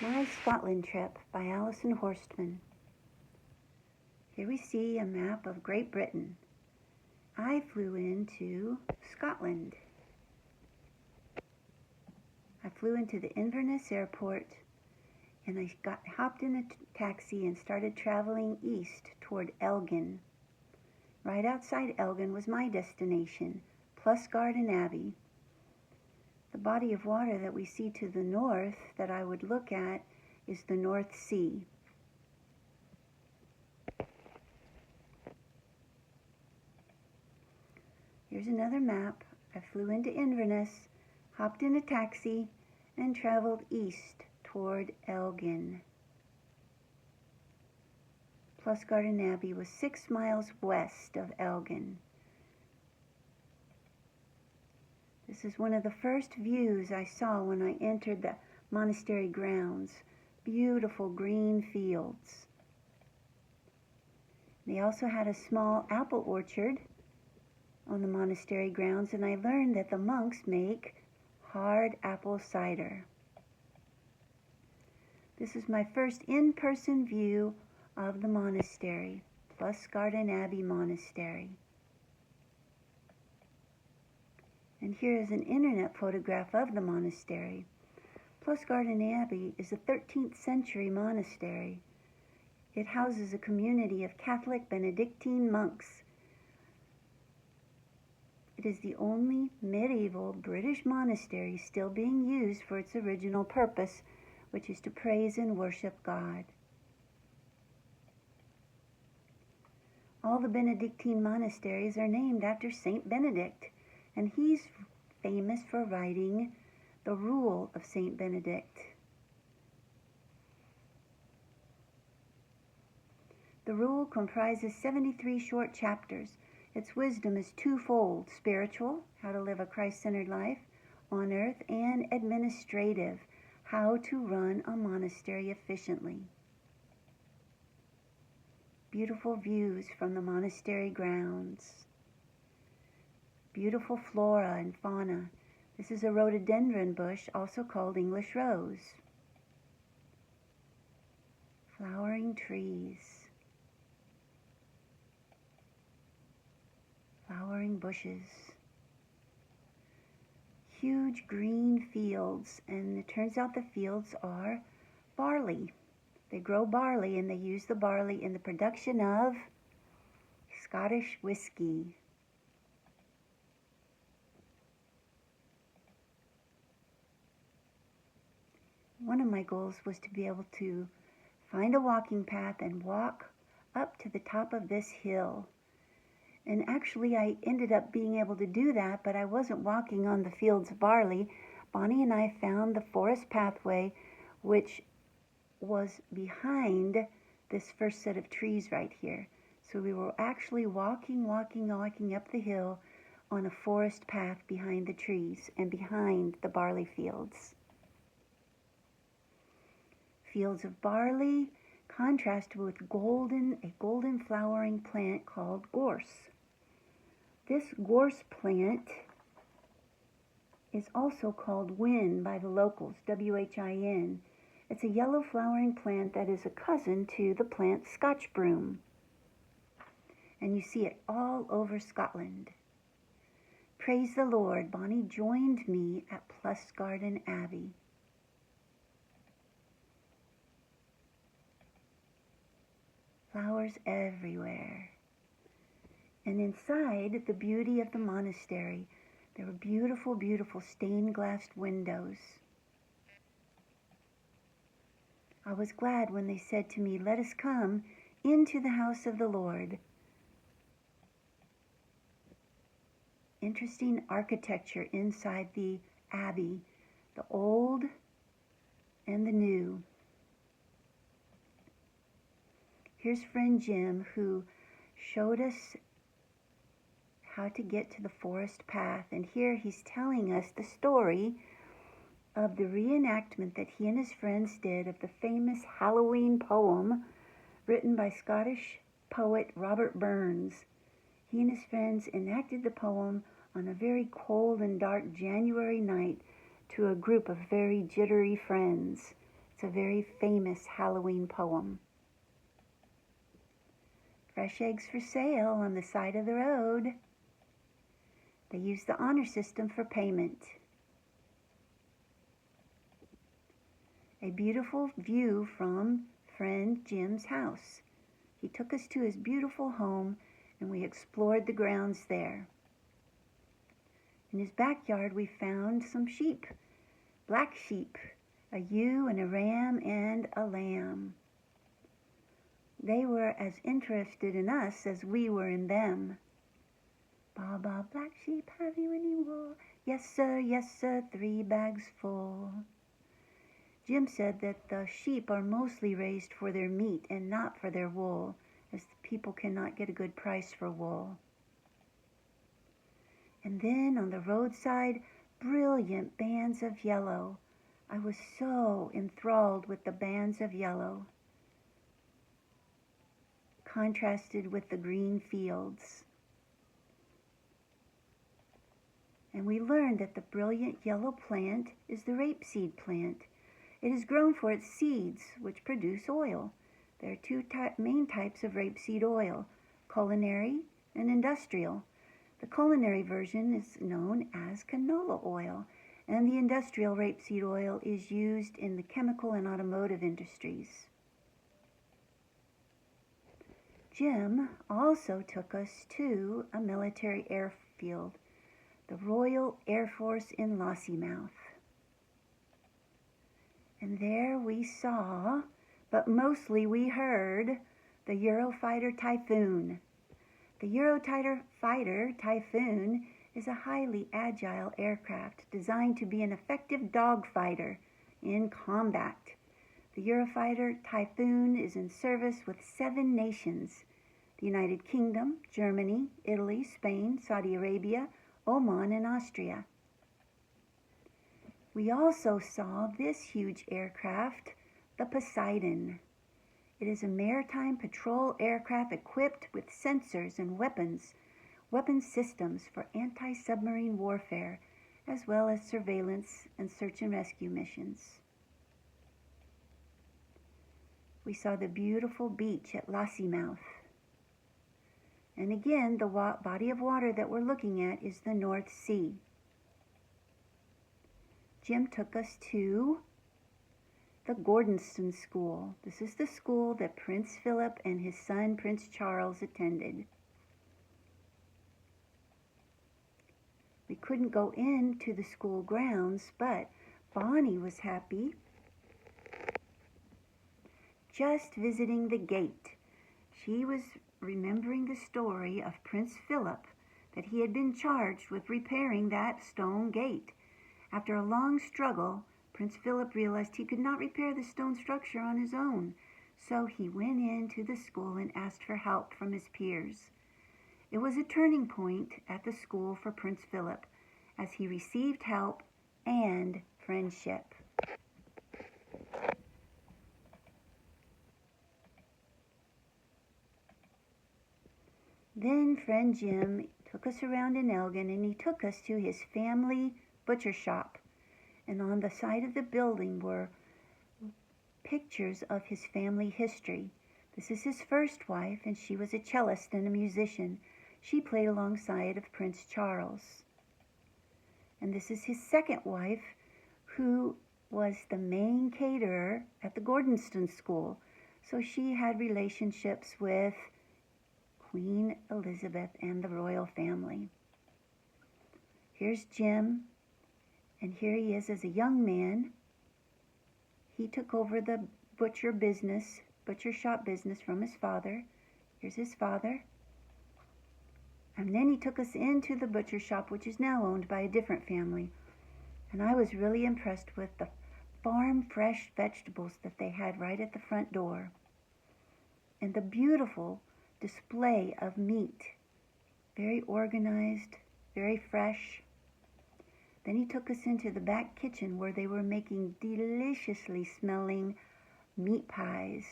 My Scotland Trip by Alison Horstman. Here we see a map of Great Britain. I flew into Scotland. I flew into the Inverness airport and I hopped in a taxi and started traveling east toward Elgin. Right outside Elgin was my destination, Plusgarden Abbey. The body of water that we see to the north that I would look at is the North Sea. Here's another map. I flew into Inverness, hopped in a taxi, and traveled east toward Elgin. Plusgarden Abbey was 6 miles west of Elgin. This is one of the first views I saw when I entered the monastery grounds. Beautiful green fields. They also had a small apple orchard on the monastery grounds, and I learned that the monks make hard apple cider. This is my first in-person view of the monastery, Plusgarden Abbey Monastery. And here is an internet photograph of the monastery. Plusgarden Abbey is a 13th century monastery. It houses a community of Catholic Benedictine monks. It is the only medieval British monastery still being used for its original purpose, which is to praise and worship God. All the Benedictine monasteries are named after Saint Benedict, and he's famous for writing the Rule of Saint Benedict. The Rule comprises 73 short chapters. Its wisdom is twofold: spiritual, how to live a Christ-centered life on earth, and administrative, how to run a monastery efficiently. Beautiful views from the monastery grounds. Beautiful flora and fauna. This is a rhododendron bush, also called English rose. Flowering trees. Flowering bushes. Huge green fields, and it turns out the fields are barley. They grow barley, and they use the barley in the production of Scottish whiskey. One of my goals was to be able to find a walking path and walk up to the top of this hill. And actually I ended up being able to do that, but I wasn't walking on the fields of barley. Bonnie and I found the forest pathway, which was behind this first set of trees right here. So we were actually walking up the hill on a forest path behind the trees and behind the barley fields. Fields of barley contrasted with a golden flowering plant called gorse. This gorse plant is also called whin by the locals, W-H-I-N. It's a yellow flowering plant that is a cousin to the plant Scotch broom. And you see it all over Scotland. Praise the Lord, Bonnie joined me at Plusgarden Abbey. Flowers everywhere. And inside the beauty of the monastery, there were beautiful, beautiful stained glass windows. I was glad when they said to me, "Let us come into the house of the Lord." Interesting architecture inside the abbey, the old and the new. Here's friend Jim, who showed us how to get to the forest path, and here he's telling us the story of the reenactment that he and his friends did of the famous Halloween poem written by Scottish poet Robert Burns. He and his friends enacted the poem on a very cold and dark January night to a group of very jittery friends. It's a very famous Halloween poem. Fresh eggs for sale on the side of the road. They use the honor system for payment. A beautiful view from friend Jim's house. He took us to his beautiful home and we explored the grounds there. In his backyard we found some sheep, black sheep, a ewe and a ram and a lamb. They were as interested in us as we were in them. Ba ba, black sheep, have you any wool? Yes sir, 3 bags full. Jim said that the sheep are mostly raised for their meat and not for their wool, as the people cannot get a good price for wool. And then on the roadside, brilliant bands of yellow. I was so enthralled with the bands of yellow, contrasted with the green fields. And we learned that the brilliant yellow plant is the rapeseed plant. It is grown for its seeds, which produce oil. There are 2 main types of rapeseed oil, culinary and industrial. The culinary version is known as canola oil, and the industrial rapeseed oil is used in the chemical and automotive industries. Jim also took us to a military airfield, the Royal Air Force in Lossiemouth. And there we saw, but mostly we heard, the Eurofighter Typhoon. The Eurofighter Typhoon is a highly agile aircraft designed to be an effective dogfighter in combat. The Eurofighter Typhoon is in service with 7 nations: the United Kingdom, Germany, Italy, Spain, Saudi Arabia, Oman, and Austria. We also saw this huge aircraft, the Poseidon. It is a maritime patrol aircraft equipped with sensors and weapon systems for anti-submarine warfare, as well as surveillance and search and rescue missions. We saw the beautiful beach at Lossiemouth. And again, the body of water that we're looking at is the North Sea. Jim took us to the Gordonston School. This is the school that Prince Philip and his son Prince Charles attended. We couldn't go into the school grounds, but Bonnie was happy just visiting the gate. She was remembering the story of Prince Philip, that he had been charged with repairing that stone gate. After a long struggle, Prince Philip realized he could not repair the stone structure on his own, so he went into the school and asked for help from his peers. It was a turning point at the school for Prince Philip, as he received help and friendship. Then friend Jim took us around in Elgin, and he took us to his family butcher shop. And on the side of the building were pictures of his family history. This is his first wife, and she was a cellist and a musician. She played alongside of Prince Charles. And this is his second wife, who was the main caterer at the Gordonston School. So she had relationships with Queen Elizabeth and the royal family. Here's Jim, and here he is as a young man. He took over the butcher shop business from his father. Here's his father. And then he took us into the butcher shop, which is now owned by a different family. And I was really impressed with the farm fresh vegetables that they had right at the front door. And the beautiful display of meat. Very organized, very fresh. Then he took us into the back kitchen where they were making deliciously smelling meat pies.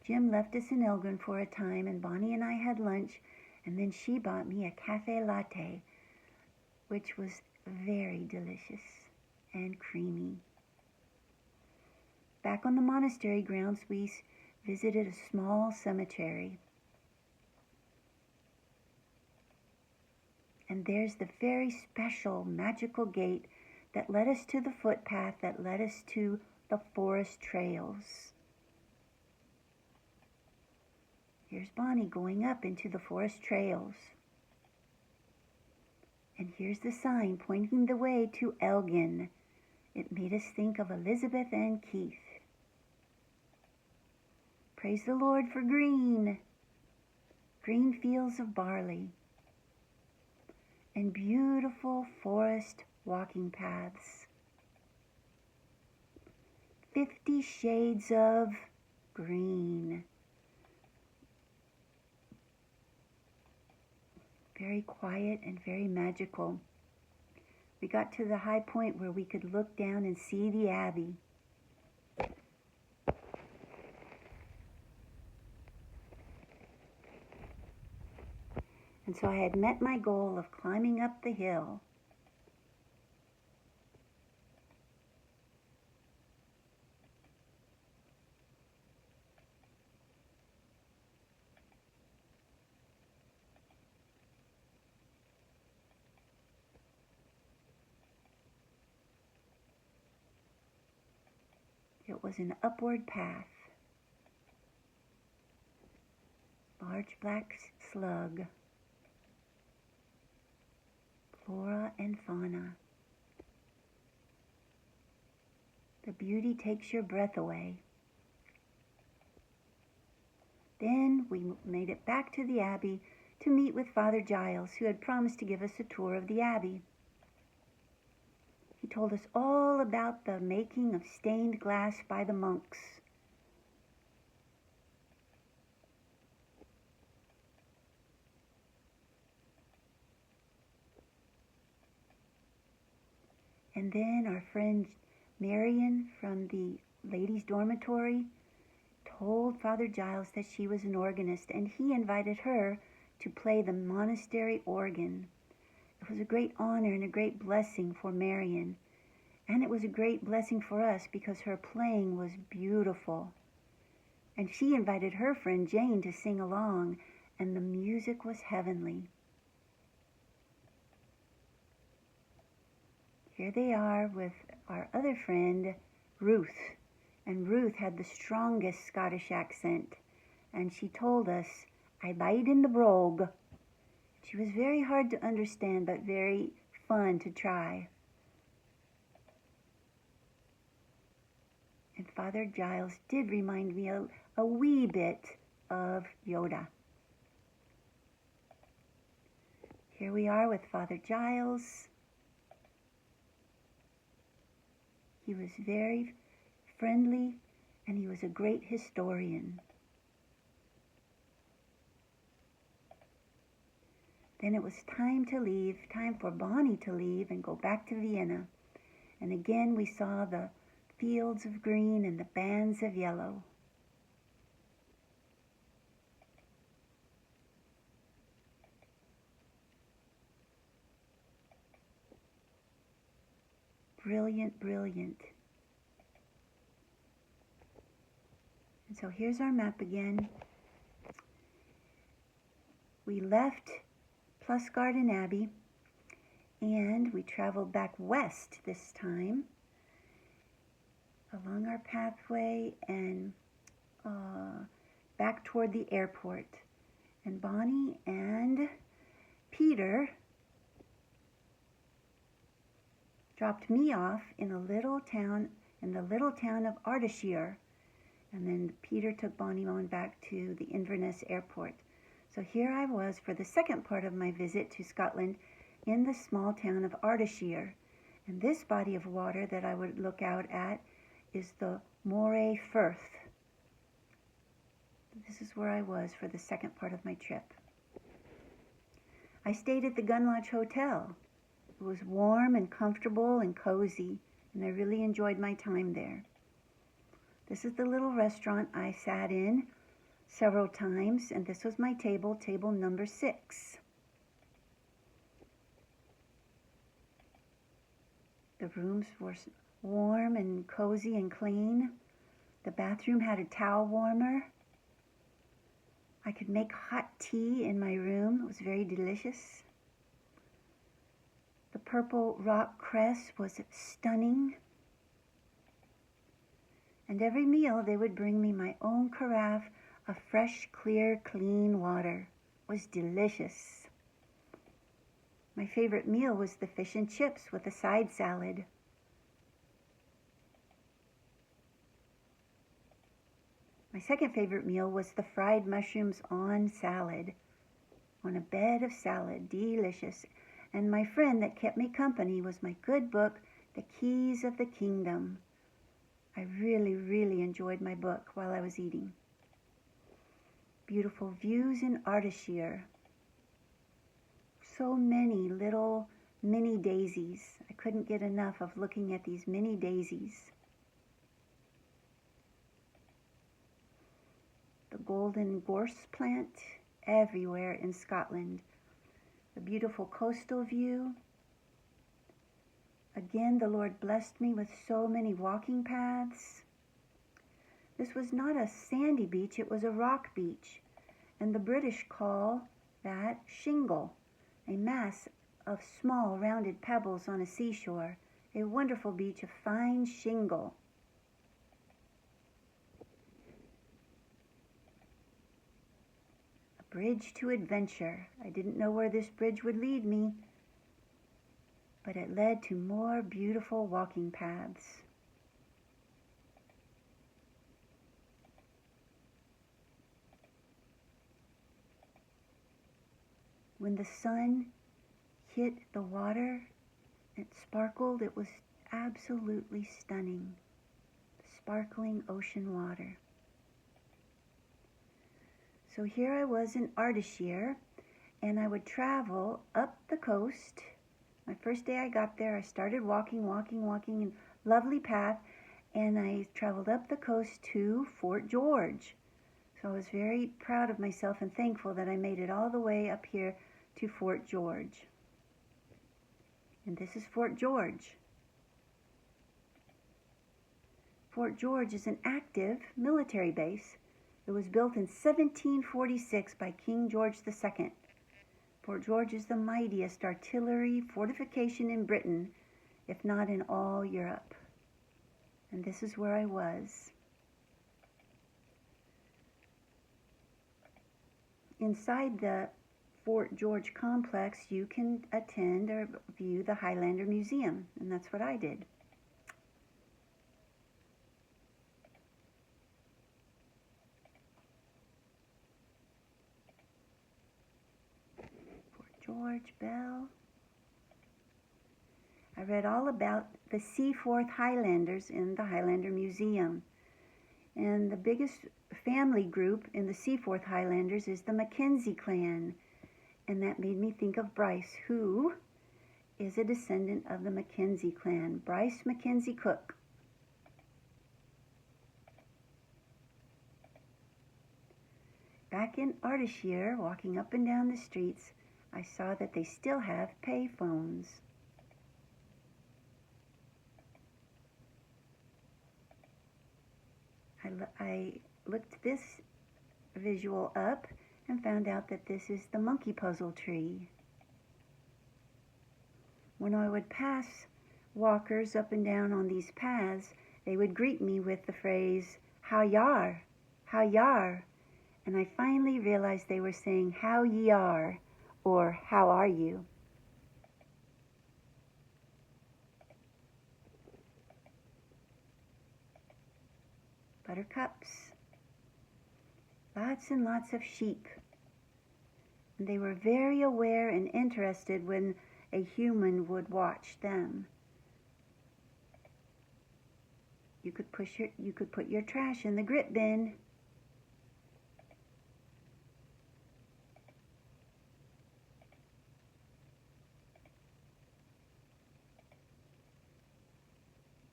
Jim left us in Elgin for a time, and Bonnie and I had lunch, and then she bought me a cafe latte, which was very delicious. and creamy. Back on the monastery grounds, we visited a small cemetery. And there's the very special magical gate that led us to the footpath that led us to the forest trails. Here's Bonnie going up into the forest trails. And here's the sign pointing the way to Elgin. It made us think of Elizabeth and Keith. Praise the Lord for green fields of barley, and beautiful forest walking paths. 50 shades of green. Very quiet and very magical. We got to the high point where we could look down and see the Abbey. And so I had met my goal of climbing up the hill. It was an upward path. Large black slug. Flora and fauna. The beauty takes your breath away. Then we made it back to the Abbey to meet with Father Giles, who had promised to give us a tour of the Abbey. He told us all about the making of stained glass by the monks. And then our friend Marion from the ladies' dormitory told Father Giles that she was an organist, and he invited her to play the monastery organ. It was a great honor and a great blessing for Marion, and it was a great blessing for us because her playing was beautiful. And she invited her friend Jane to sing along, and the music was heavenly. Here they are with our other friend, Ruth. And Ruth had the strongest Scottish accent. And she told us, I bide in the brogue. She was very hard to understand, but very fun to try. And Father Giles did remind me a wee bit of Yoda. Here we are with Father Giles. He was very friendly, and he was a great historian. Then it was time to leave, time for Bonnie to leave and go back to Vienna. And again we saw the fields of green and the bands of yellow. Brilliant, brilliant. And so here's our map again. We left Plusgarden Abbey and we traveled back west this time along our pathway and back toward the airport. And Bonnie and Peter dropped me off in the little town of Ardeshir, and then Peter took Bonnie on back to the Inverness airport. So here I was for the second part of my visit to Scotland in the small town of Ardeshir. And this body of water that I would look out at is the Moray Firth. This is where I was for the second part of my trip. I stayed at the Gun Lodge Hotel. It was warm and comfortable and cozy, and I really enjoyed my time there. This is the little restaurant I sat in several times, and this was my table number 6. The rooms were warm and cozy and clean. The bathroom had a towel warmer. I could make hot tea in my room. It was very delicious. The purple rock cress was stunning. And every meal they would bring me my own carafe of fresh, clear, clean water. It was delicious. My favorite meal was the fish and chips with a side salad. My second favorite meal was the fried mushrooms on salad, on a bed of salad, delicious. And my friend that kept me company was my good book, The Keys of the Kingdom. I really, really enjoyed my book while I was eating. Beautiful views in Ardeshir. So many little mini daisies. I couldn't get enough of looking at these mini daisies. The golden gorse plant everywhere in Scotland. The beautiful coastal view. Again, the Lord blessed me with so many walking paths. This was not a sandy beach, it was a rock beach, and the British call that shingle, a mass of small rounded pebbles on a seashore, a wonderful beach of fine shingle. A bridge to adventure. I didn't know where this bridge would lead me, but it led to more beautiful walking paths. When the sun hit the water, it sparkled. It was absolutely stunning. Sparkling ocean water. So here I was in Ardeshir, and I would travel up the coast. My first day I got there, I started walking in lovely path, and I traveled up the coast to Fort George. So I was very proud of myself and thankful that I made it all the way up here to Fort George. And this is Fort George. Fort George is an active military base. It was built in 1746 by King George II. Fort George is the mightiest artillery fortification in Britain, if not in all Europe. And this is where I was. Inside the Fort George complex, you can attend or view the Highlander Museum, and that's what I did. Fort George Bell. I read all about the Seaforth Highlanders in the Highlander Museum. And the biggest family group in the Seaforth Highlanders is the Mackenzie clan. And that made me think of Bryce, who is a descendant of the Mackenzie clan, Bryce Mackenzie Cook. Back in Ardeshir, walking up and down the streets, I saw that they still have pay phones. I looked this visual up and found out that this is the monkey puzzle tree. When I would pass walkers up and down on these paths, they would greet me with the phrase, "How y'ar? How y'ar?" And I finally realized they were saying, "How ye are," or "How are you?" Buttercups. Lots and lots of sheep. And they were very aware and interested when a human would watch them. You could put your trash in the grit bin.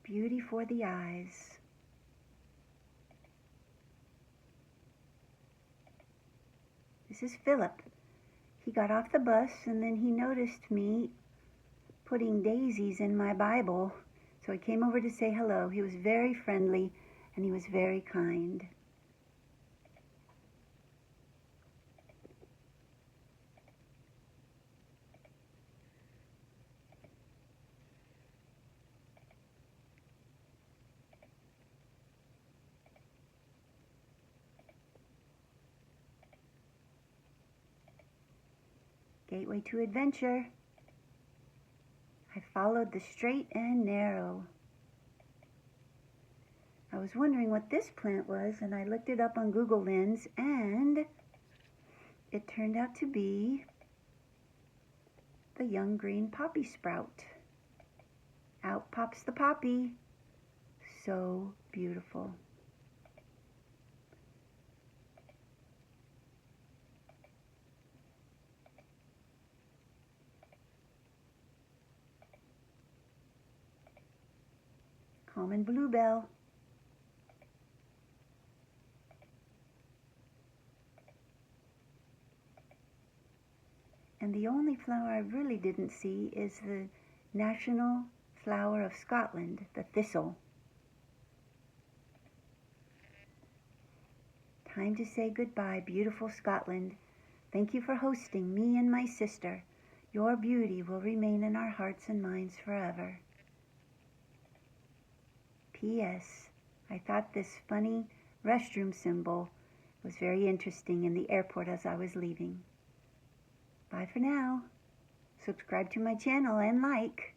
Beauty for the eyes. This is Philip. He got off the bus and then he noticed me putting daisies in my Bible, so I came over to say hello. He was very friendly and he was very kind. Gateway to adventure. I followed the straight and narrow. I was wondering what this plant was, and I looked it up on Google Lens, and it turned out to be the young green poppy sprout. Out pops the poppy. So beautiful. Common bluebell. And the only flower I really didn't see is the national flower of Scotland, the thistle. Time to say goodbye, beautiful Scotland. Thank you for hosting me and my sister. Your beauty will remain in our hearts and minds forever. P.S. I thought this funny restroom symbol was very interesting in the airport as I was leaving. Bye for now. Subscribe to my channel and like.